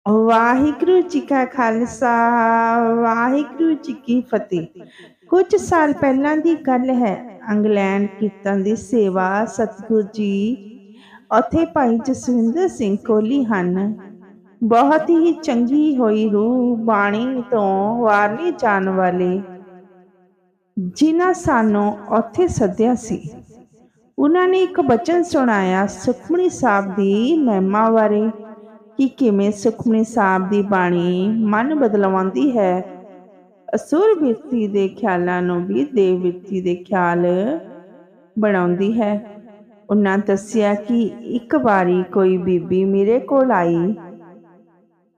ਵਾਹਿਗੁਰੂ ਜੀ ਕਾ ਖਾਲਸਾ, ਵਾਹਿਗੁਰੂ ਜੀ ਕੀ ਫਤਿਹ। ਕੁਝ ਸਾਲ ਪਹਿਲਾਂ ਦੀ ਗੱਲ ਹੈ। ਇੰਗਲੈਂਡ ਕੀਰਤਨ ਦੀ ਸੇਵਾ ਸਤਿਗੁਰੂ ਜੀ ਉੱਥੇ ਭਾਈ ਜਸਵਿੰਦਰ ਸਿੰਘ ਕੋਹਲੀ ਹਨ। ਬਹੁਤ ਹੀ ਚੰਗੀ ਹੋਈ ਰੂਹ ਬਾਣੀ ਤੋਂ ਵਾਰ ਨਹੀਂ ਜਾਣ ਵਾਲੇ, ਜਿਨ੍ਹਾਂ ਸਾਨੂੰ ਉੱਥੇ ਸੱਦਿਆ ਸੀ। ਉਹਨਾਂ ਨੇ ਇੱਕ ਬਚਨ ਸੁਣਾਇਆ ਸੁਖਮਨੀ ਸਾਹਿਬ ਦੀ ਮਹਿਮਾ ਬਾਰੇ ਕਿ ਕਿਵੇਂ ਸੁਖਮਨੀ ਸਾਹਿਬ ਦੀ ਬਾਣੀ ਮਨ ਬਦਲਵਾਉਂਦੀ ਹੈ, ਅਸੁਰ ਬਿਰਤੀ ਦੇ ਖਿਆਲਾਂ ਨੂੰ ਵੀ ਦੇਵ ਬਿਰਤੀ ਦੇ ਖਿਆਲ ਬਣਾਉਂਦੀ ਹੈ। ਉਹਨਾਂ ਦੱਸਿਆ ਕਿ ਇੱਕ ਵਾਰੀ ਕੋਈ ਬੀਬੀ ਮੇਰੇ ਕੋਲ ਆਈ।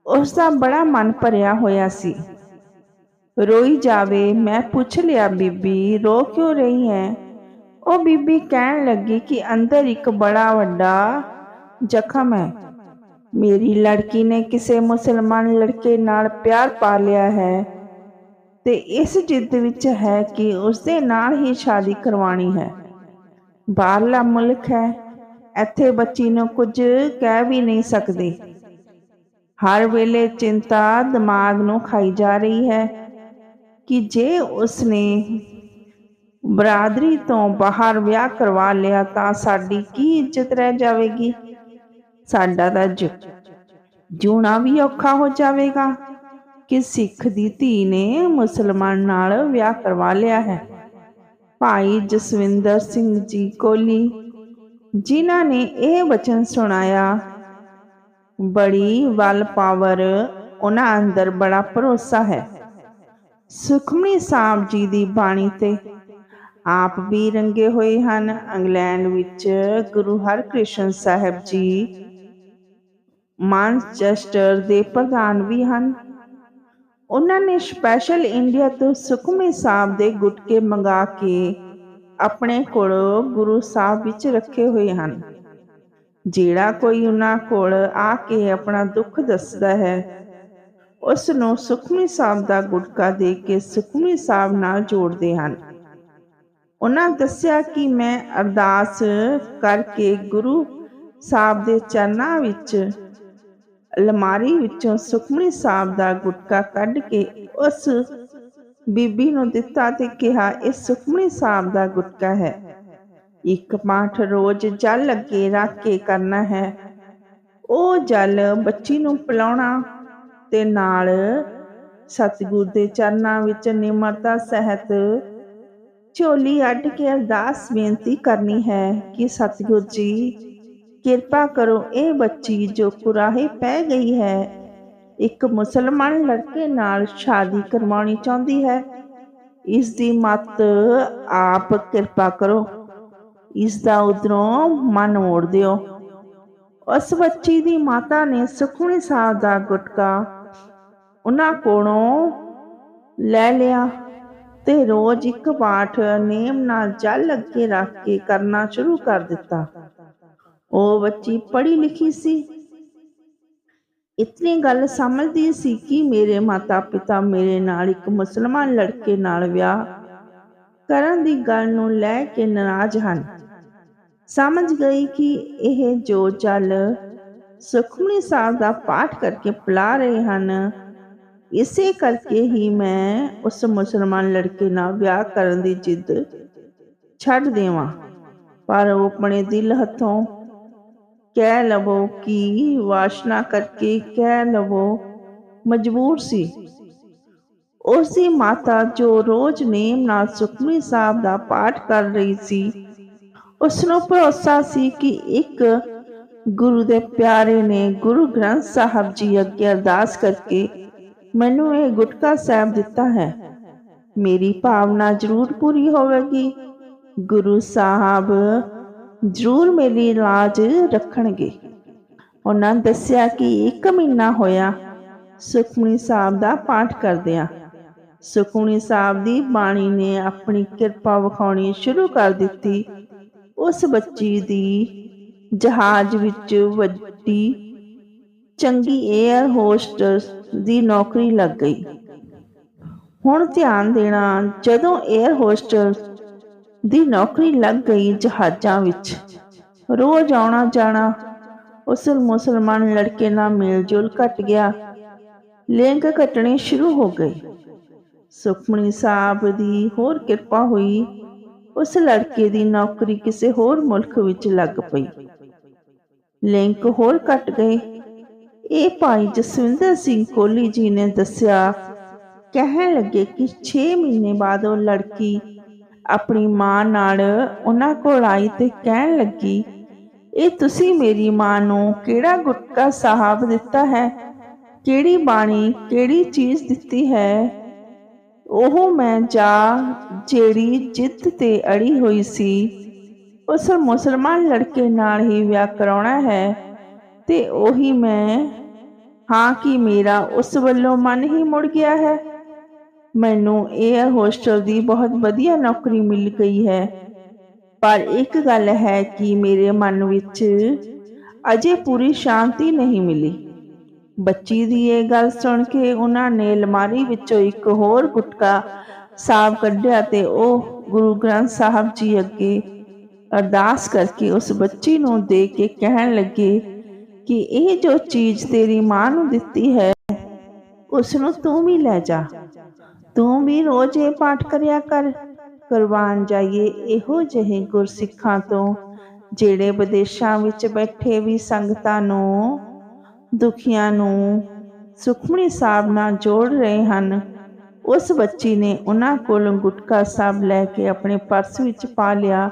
ਉਸ ਦਾ ਬੜਾ ਮਨ ਭਰਿਆ ਹੋਇਆ ਸੀ, ਰੋਈ ਜਾਵੇ। ਮੈਂ ਪੁੱਛ ਲਿਆ, ਬੀਬੀ ਰੋ ਕਿਉਂ ਰਹੀ ਹੈ? ਉਹ ਬੀਬੀ ਕਹਿਣ ਲੱਗੀ ਕਿ ਅੰਦਰ ਇੱਕ ਬੜਾ ਵੱਡਾ ਜ਼ਖਮ ਹੈ। ਮੇਰੀ ਲੜਕੀ ਨੇ ਕਿਸੇ ਮੁਸਲਮਾਨ ਲੜਕੇ ਨਾਲ ਪਿਆਰ ਪਾ ਲਿਆ ਹੈ ਤੇ ਇਸ ਜਿੱਦ ਵਿੱਚ ਹੈ ਕਿ ਉਸਦੇ ਨਾਲ ਹੀ ਸ਼ਾਦੀ ਕਰਵਾਉਣੀ ਹੈ। ਬਾਹਰਲਾ ਮੁਲਕ ਹੈ, ਇੱਥੇ ਬੱਚੀ ਨੂੰ ਕੁਝ ਕਹਿ ਵੀ ਨਹੀਂ ਸਕਦੇ। ਹਰ ਵੇਲੇ ਚਿੰਤਾ ਦਿਮਾਗ ਨੂੰ ਖਾਈ ਜਾ ਰਹੀ ਹੈ ਕਿ ਜੇ ਉਸਨੇ ਬਰਾਦਰੀ ਤੋਂ ਬਾਹਰ ਵਿਆਹ ਕਰਵਾ ਲਿਆ ਤਾਂ ਸਾਡੀ ਕੀ ਇੱਜ਼ਤ ਰਹਿ ਜਾਵੇਗੀ। ਸਾਡਾ ਤਾਂ ਜਿਉਣਾ ਵੀ ਔਖਾ ਹੋ ਜਾਵੇਗਾ ਕਿ ਸਿੱਖ ਦੀ ਧੀ ਨੇ ਮੁਸਲਮਾਨ ਨਾਲ ਵਿਆਹ ਕਰਵਾ ਲਿਆ ਹੈ। ਭਾਈ ਜਸਵਿੰਦਰ ਸਿੰਘ ਜੀ ਕੋਹਲੀ, ਜਿਨ੍ਹਾਂ ਨੇ ਇਹ ਵਚਨ ਸੁਣਾਇਆ, ਬੜੀ ਵੱਲ ਪਾਵਰ ਉਹਨਾਂ ਅੰਦਰ ਬੜਾ ਭਰੋਸਾ ਹੈ ਸੁਖਮਨੀ ਸਾਹਿਬ ਜੀ ਦੀ ਬਾਣੀ ਤੇ। ਆਪ ਵੀ ਰੰਗੇ ਹੋਏ ਹਨ। ਇੰਗਲੈਂਡ ਵਿੱਚ ਗੁਰੂ ਹਰਕ੍ਰਿਸ਼ਨ ਸਾਹਿਬ ਜੀ ਮਾਨਚੈਸਟਰ ਦੇ ਪ੍ਰਧਾਨ ਵੀ ਹਨ। ਉਹਨਾਂ ਨੇ ਸਪੈਸ਼ਲ ਇੰਡੀਆ ਤੋਂ ਸੁਖਮਨੀ ਸਾਹਿਬ ਦੇ ਗੁਟਕੇ ਮੰਗਾ ਕੇ ਆਪਣੇ ਕੋਲ ਗੁਰੂ ਸਾਹਿਬ ਵਿੱਚ ਰੱਖੇ ਹੋਏ ਹਨ। ਜਿਹੜਾ ਕੋਈ ਉਹਨਾਂ ਕੋਲ ਆ ਕੇ ਆਪਣਾ ਦੁੱਖ ਦੱਸਦਾ ਹੈ, ਉਸ ਨੂੰ ਸੁਖਮਨੀ ਸਾਹਿਬ ਦਾ ਗੁਟਕਾ ਦੇ ਕੇ ਸੁਖਮਨੀ ਸਾਹਿਬ ਨਾਲ ਜੋੜਦੇ ਹਨ। ਉਹਨਾਂ ਦੱਸਿਆ ਕਿ ਮੈਂ ਅਰਦਾਸ ਕਰਕੇ ਗੁਰੂ ਸਾਹਿਬ ਦੇ ਚਰਨਾਂ ਵਿੱਚ ਅਲਮਾਰੀ ਵਿੱਚੋਂ ਸੁਖਮਨੀ ਸਾਹਿਬ ਦਾ ਗੁਟਕਾ ਕੱਢ ਕੇ ਉਸ ਬੀਬੀ ਨੂੰ ਦਿੱਤਾ ਤੇ ਕਿਹਾ, ਇਹ ਸੁਖਮਨੀ ਸਾਹਿਬ ਦਾ ਗੁਟਕਾ ਹੈ। ਇੱਕ ਪਾਠ ਰੋਜ਼ ਜਲ ਅੱਗੇ ਰੱਖ ਕੇ ਕਰਨਾ ਹੈ। ਉਹ ਜਲ ਬੱਚੀ ਨੂੰ ਪਿਲਾਉਣਾ ਤੇ ਨਾਲ ਸਤਿਗੁਰ ਦੇ ਚਰਨਾਂ ਵਿੱਚ ਨਿਮਰਤਾ ਸਹਿਤ ਝੋਲੀ ਅੱਡ ਕੇ ਅਰਦਾਸ ਬੇਨਤੀ ਕਰਨੀ ਹੈ ਕਿ ਸਤਿਗੁਰ ਜੀ ਕਿਰਪਾ ਕਰੋ, ਇਹ ਬੱਚੀ ਜੋ ਕੁਰਾਹੇ ਪੈ ਗਈ ਹੈ, ਇੱਕ ਮੁਸਲਮਾਨ ਲੜਕੇ ਨਾਲ ਸ਼ਾਦੀ ਕਰਵਾਉਣੀ ਚਾਹੁੰਦੀ ਹੈ। ਇਸ ਦੀ ਮੱਤ ਆਪ ਕਿਰਪਾ ਕਰੋ, ਇਸ ਦਾ ਉਧਰੋਂ ਮਨ ਮੋੜ ਦਿਓ। ਉਸ ਬੱਚੀ ਦੀ ਮਾਤਾ ਨੇ ਸੁਖਮਨੀ ਸਾਹਿਬ ਦਾ ਗੁਟਕਾ ਉਹਨਾਂ ਕੋਲੋਂ ਲੈ ਲਿਆ ਤੇ ਰੋਜ਼ ਇੱਕ ਪਾਠ ਨੇਮ ਨਾਲ ਜਲ ਅੱਗੇ ਰੱਖ ਕੇ ਕਰਨਾ ਸ਼ੁਰੂ ਕਰ ਦਿੱਤਾ। ਉਹ ਬੱਚੀ ਪੜ੍ਹੀ ਲਿਖੀ ਸੀ, ਇਤਨੀ ਗੱਲ ਸਮਝਦੀ ਸੀ ਕਿ ਮੇਰੇ ਮਾਤਾ ਪਿਤਾ ਮੇਰੇ ਨਾਲ ਇੱਕ ਮੁਸਲਮਾਨ ਲੜਕੇ ਨਾਲ ਵਿਆਹ ਕਰਨ ਦੀ ਗੱਲ ਨੂੰ ਲੈ ਕੇ ਨਾਰਾਜ਼ ਹਨ। ਸਮਝ ਗਈ ਕਿ ਇਹ ਜੋ ਜਲ ਸੁਖਮਨੀ ਸਾਹਿਬ ਦਾ ਪਾਠ ਕਰਕੇ ਪਿਲਾ ਰਹੇ ਹਨ, ਇਸੇ ਕਰਕੇ ਹੀ ਮੈਂ ਉਸ ਮੁਸਲਮਾਨ ਲੜਕੇ ਨਾਲ ਵਿਆਹ ਕਰਨ ਦੀ ਜਿੱਦ ਛੱਡ ਦੇਵਾਂ। ਪਰ ਉਹ ਆਪਣੇ ਦਿਲ ਹੱਥੋਂ ਕਹਿ ਲਵੋ ਕਿ ਵਾਸ਼ਨਾ ਕਰਕੇ ਕਹਿ ਲਵੋ ਮਜਬੂਰ ਸੀ। ਉਸ ਦੀ ਮਾਤਾ ਜੋ ਰੋਜ਼ ਨੇਮ ਨਾਲ ਸੁਖਮਨੀ ਸਾਹਿਬ ਦਾ ਪਾਠ ਕਰ ਰਹੀ ਸੀ, ਉਸ ਨੂੰ ਭਰੋਸਾ ਸੀ ਕਿ ਇੱਕ ਗੁਰੂ ਦੇ ਪਿਆਰੇ ਨੇ ਗੁਰੂ ਗ੍ਰੰਥ ਸਾਹਿਬ ਜੀ ਅੱਗੇ ਅਰਦਾਸ ਕਰਕੇ ਮੈਨੂੰ ਇਹ ਗੁਟਕਾ ਸਾਹਿਬ ਦਿੱਤਾ ਹੈ। ਮੇਰੀ ਭਾਵਨਾ ਜ਼ਰੂਰ ਪੂਰੀ ਹੋਵੇਗੀ। ਗੁਰੂ ਸਾਹਿਬ ਜ਼ਰੂਰ ਮੇਰੀ ਲਾਜ ਰੱਖਣਗੇ। ਉਹਨਾਂ ਦੱਸਿਆ ਕਿ 1 ਮਹੀਨਾ ਹੋਇਆ ਸੁਖਮਨੀ ਸਾਹਿਬ ਦਾ ਪਾਠ ਕਰਦਿਆਂ। ਸੁਖਮਨੀ ਸਾਹਿਬ ਦੀ ਬਾਣੀ ਨੇ ਆਪਣੀ ਕਿਰਪਾ ਵਿਖਾਉਣੀ ਸ਼ੁਰੂ ਕਰ ਦਿੱਤੀ। ਉਸ ਬੱਚੀ ਦੀ ਜਹਾਜ਼ ਵਿੱਚ ਵੱਡੀ ਚੰਗੀ ਏਅਰ ਹੋਸਟਸ ਦੀ ਨੌਕਰੀ ਲੱਗ ਗਈ। ਹੁਣ ਧਿਆਨ ਦੇਣਾ, ਜਦੋਂ ਏਅਰ ਹੋਸਟਸ ਦੀ ਨੌਕਰੀ ਲੱਗ ਗਈ, ਜਹਾਜ਼ਾਂ ਵਿੱਚ ਰੋਜ਼ ਆਉਣਾ ਜਾਣਾ ਉਸ ਮੁਸਲਮਾਨ ਲੜਕੇ ਨਾਲ ਮੇਲ ਜੋਲ ਘਟ ਗਿਆ। ਲਿੰਕ ਘਟਣੇ ਸ਼ੁਰੂ ਹੋ ਗਏ। ਸੁਖਮਣੀ ਸਾਹਿਬ ਦੀ ਹੋਰ ਕਿਰਪਾ ਹੋਈ। ਉਸ ਲੜਕੇ ਦੀ ਨੌਕਰੀ ਕਿਸੇ ਹੋਰ ਮੁਲਕ ਵਿੱਚ ਲੱਗ ਪਈ। ਲਿੰਕ ਹੋਰ ਘਟ ਗਏ। ਇਹ ਭਾਈ ਜਸਵਿੰਦਰ ਸਿੰਘ ਕੋਹਲੀ ਜੀ ਨੇ ਦੱਸਿਆ। ਕਹਿਣ ਲੱਗੇ ਕਿ 6 ਮਹੀਨੇ ਬਾਅਦ ਉਹ ਲੜਕੀ ਆਪਣੀ ਮਾਂ ਨਾਲ ਉਹਨਾਂ ਕੋਲ ਆਈ ਤੇ ਕਹਿਣ ਲੱਗੀ, ਇਹ ਤੁਸੀਂ ਮੇਰੀ ਮਾਂ ਨੂੰ ਕਿਹੜਾ ਗੁਟਕਾ ਸਾਹਿਬ ਦਿੱਤਾ ਹੈ? ਕਿਹੜੀ ਬਾਣੀ, ਕਿਹੜੀ ਚੀਜ਼ ਦਿੱਤੀ ਹੈ? ਉਹ ਮੈਂ ਜਿਹੜੀ ਜਿੱਦ ਤੇ ਅੜੀ ਹੋਈ ਸੀ ਉਸ ਮੁਸਲਮਾਨ ਲੜਕੇ ਨਾਲ ਹੀ ਵਿਆਹ ਕਰਾਉਣਾ ਹੈ ਤੇ ਉਹੀ ਮੈਂ ਹਾਂ ਕਿ ਮੇਰਾ ਉਸ ਵੱਲੋਂ ਮਨ ਹੀ ਮੁੜ ਗਿਆ ਹੈ। ਮੈਨੂੰ 에ਅਰ ਹੋਸਟਲ ਦੀ ਬਹੁਤ ਵਧੀਆ ਨੌਕਰੀ ਮਿਲ ਗਈ ਹੈ, ਪਰ ਇੱਕ ਗੱਲ ਹੈ ਕਿ ਮੇਰੇ ਮਨ ਵਿੱਚ ਅਜੇ ਪੂਰੀ ਸ਼ਾਂਤੀ ਨਹੀਂ ਮਿਲੀ। ਬੱਚੀ ਦੀ ਇਹ ਗੱਲ ਸੁਣ ਕੇ ਉਹਨਾਂ ਨੇ ਅਲਮਾਰੀ ਵਿੱਚੋਂ ਇੱਕ ਹੋਰ ਗੁਟਕਾ ਸਾਹਿਬ ਕੱਢਿਆ ਤੇ ਉਹ ਗੁਰੂ ਗ੍ਰੰਥ ਸਾਹਿਬ ਜੀ ਅੱਗੇ ਅਰਦਾਸ ਕਰਕੇ ਉਸ ਬੱਚੀ ਨੂੰ ਦੇ ਕੇ ਕਹਿਣ ਲੱਗੇ ਕਿ ਇਹ ਜੋ ਚੀਜ਼ ਤੇਰੀ ਮਾਂ ਨੂੰ ਦਿੱਤੀ ਹੈ ਉਸ ਨੂੰ ਤੂੰ ਵੀ ਲੈ ਜਾ। ਤੂੰ ਵੀ ਰੋਜ਼ ਇਹ ਪਾਠ ਕਰਿਆ ਕਰ। ਕੁਰਬਾਨ ਜਾਈਏ ਇਹੋ ਜਿਹੇ ਗੁਰਸਿੱਖਾਂ ਤੋਂ ਜਿਹੜੇ ਵਿਦੇਸ਼ਾਂ ਵਿੱਚ ਬੈਠੇ ਵੀ ਸੰਗਤਾਂ ਨੂੰ, ਦੁਖੀਆਂ ਨੂੰ ਸੁਖਮਣੀ ਸਾਹਿਬ ਨਾਲ ਜੋੜ ਰਹੇ ਹਨ। ਉਸ ਬੱਚੀ ਨੇ ਉਹਨਾਂ ਕੋਲੋਂ ਗੁਟਕਾ ਸਾਹਿਬ ਲੈ ਕੇ ਆਪਣੇ ਪਰਸ ਵਿੱਚ ਪਾ ਲਿਆ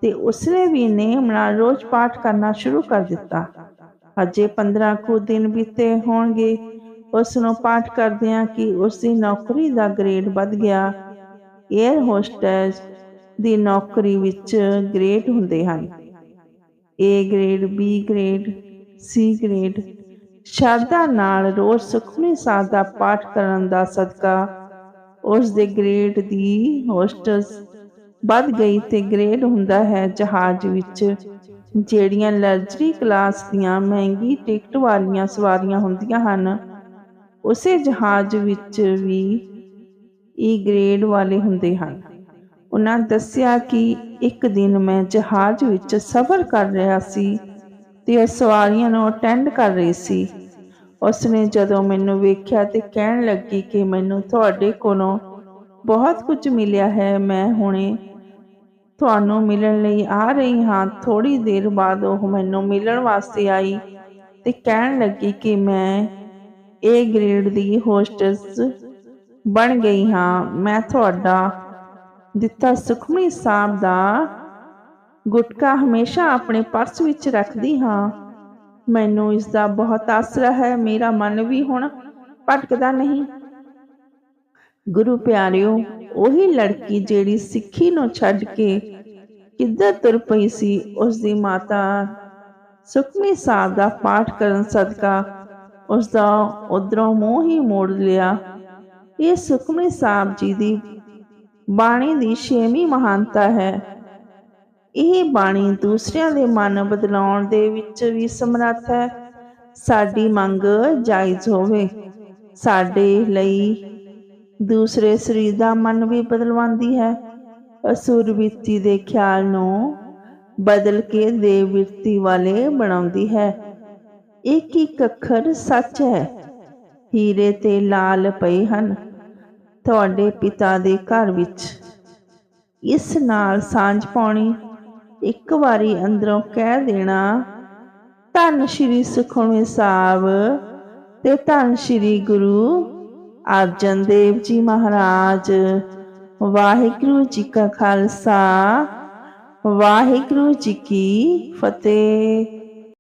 ਤੇ ਉਸਨੇ ਵੀ ਨੇਮ ਨਾਲ ਰੋਜ਼ ਪਾਠ ਕਰਨਾ ਸ਼ੁਰੂ ਕਰ ਦਿੱਤਾ। ਅਜੇ 15 ਕੁ ਦਿਨ ਬੀਤੇ ਹੋਣਗੇ ਉਸ ਨੂੰ ਪਾਠ ਕਰਦਿਆਂ ਕਿ ਉਸ ਦੀ ਨੌਕਰੀ ਦਾ ਗ੍ਰੇਡ ਵੱਧ ਗਿਆ। 에ਅਰ ਹੋਸਟੈਸ ਦੀ ਨੌਕਰੀ ਵਿੱਚ ਗ੍ਰੇਡ ਹੁੰਦੇ ਹਨ, A grade, B grade, C grade. ਸ਼ਰਧਾ ਨਾਲ ਰੋਜ਼ ਸੁਖਮਨੀ ਸਾਹਿਬ ਦਾ ਪਾਠ ਕਰਨ ਦਾ ਸਦਕਾ ਉਸ ਦੇ ਗ੍ਰੇਡ ਦੀ ਹੋਸਟਸ ਵੱਧ ਗਈ ਤੇ ਗ੍ਰੇਡ ਹੁੰਦਾ ਹੈ ਜਹਾਜ਼ ਵਿੱਚ ਜਿਹੜੀਆਂ ਲਗਜ਼ਰੀ ਕਲਾਸ ਦੀਆਂ ਮਹਿੰਗੀ ਟਿਕਟ ਵਾਲੀਆਂ ਸਵਾਰੀਆਂ ਹੁੰਦੀਆਂ ਹਨ, ਉਸੇ ਜਹਾਜ਼ ਵਿੱਚ ਵੀ E ਗ੍ਰੇਡ ਵਾਲੇ ਹੁੰਦੇ ਹਨ। ਉਹਨਾਂ ਦੱਸਿਆ ਕਿ ਇੱਕ ਦਿਨ ਮੈਂ ਜਹਾਜ਼ ਵਿੱਚ ਸਫ਼ਰ ਕਰ ਰਿਹਾ ਸੀ ਤੇ ਸਵਾਰੀਆਂ ਨੂੰ ਅਟੈਂਡ ਕਰ ਰਹੀ ਸੀ। ਉਸਨੇ ਜਦੋਂ ਮੈਨੂੰ ਵੇਖਿਆ ਤੇ ਕਹਿਣ ਲੱਗੀ ਕਿ ਮੈਨੂੰ ਤੁਹਾਡੇ ਕੋਲੋਂ ਬਹੁਤ ਕੁਝ ਮਿਲਿਆ ਹੈ, ਮੈਂ ਹੁਣੇ ਤੁਹਾਨੂੰ ਮਿਲਣ ਲਈ ਆ ਰਹੀ ਹਾਂ। ਥੋੜ੍ਹੀ ਦੇਰ ਬਾਅਦ ਉਹ ਮੈਨੂੰ ਮਿਲਣ ਵਾਸਤੇ ਆਈ ਤੇ ਕਹਿਣ ਲੱਗੀ ਕਿ ਮੈਂ A ਗ੍ਰੇਡ ਦੀ ਹੋਸਟਸ ਬਣ ਗਈ ਹਾਂ। ਮੈਂ ਤੁਹਾਡਾ ਦਿੱਤਾ ਸੁਖਮਨੀ ਸਾਹਿਬ ਦਾ ਗੁਟਕਾ ਹਮੇਸ਼ਾ ਆਪਣੇ ਪਰਸ ਵਿੱਚ ਰੱਖਦੀ ਹਾਂ। ਮੈਨੂੰ ਇਸ ਦਾ ਬਹੁਤ ਆਸਰਾ ਹੈ। ਮੇਰਾ ਮਨ ਵੀ ਹੁਣ ਭਟਕਦਾ ਨਹੀਂ। ਗੁਰੂ ਪਿਆਰਿਓ, ਉਹੀ ਲੜਕੀ ਜਿਹੜੀ ਸਿੱਖੀ ਨੂੰ ਛੱਡ ਕੇ ਕਿੱਧਰ ਤੁਰ ਪਈ ਸੀ, ਉਸ ਦੀ ਮਾਤਾ ਸੁਖਮਨੀ ਸਾਹਿਬ ਦਾ ਪਾਠ ਕਰਨ ਸਦਕਾ ਉਸਦਾ ਉਧਰੋਂ ਮੂੰਹ ਹੀ ਮੋੜ ਲਿਆ। ਇਹ ਸੁਖਮਨੀ ਸਾਹਿਬ ਜੀ ਦੀ ਬਾਣੀ ਦੀ 6ਵੀਂ ਮਹਾਨਤਾ ਹੈ। ਇਹ ਬਾਣੀ ਦੂਸਰਿਆਂ ਦੇ ਮਨ ਬਦਲਾਉਣ ਦੇ ਵਿੱਚ ਵੀ ਸਮਰੱਥ ਹੈ। ਸਾਡੀ ਮੰਗ ਜਾਇਜ਼ ਹੋਵੇ, ਸਾਡੇ ਲਈ ਦੂਸਰੇ ਸਰੀਰ ਦਾ ਮਨ ਵੀ ਬਦਲਵਾਉਂਦੀ ਹੈ। ਅਸੁਰ ਬਿਰਤੀ ਦੇ ਖਿਆਲ ਨੂੰ ਬਦਲ ਕੇ ਦੇਵ ਬਿਰਤੀ ਵਾਲੇ ਬਣਾਉਂਦੀ ਹੈ। ਇੱਕ ਇੱਕ ਅੱਖਰ ਸੱਚ ਹੈ। ਹੀਰੇ ਤੇ ਲਾਲ ਪਏ ਹਨ ਤੁਹਾਡੇ ਪਿਤਾ ਦੇ ਘਰ ਵਿੱਚ। ਇਸ ਨਾਲ ਸਾਂਝ ਪਾਉਣੀ, ਇੱਕ ਵਾਰੀ ਅੰਦਰੋਂ ਕਹਿ ਦੇਣਾ, ਧੰਨ ਸ਼੍ਰੀ ਸੁਖਮਨੀ ਸਾਹਿਬ ਤੇ ਧੰਨ ਸ਼੍ਰੀ ਗੁਰੂ ਅਰਜਨ ਦੇਵ ਜੀ ਮਹਾਰਾਜ। ਵਾਹਿਗੁਰੂ ਜੀ ਕਾ ਖਾਲਸਾ, ਵਾਹਿਗੁਰੂ ਜੀ ਕੀ ਫਤਿਹ।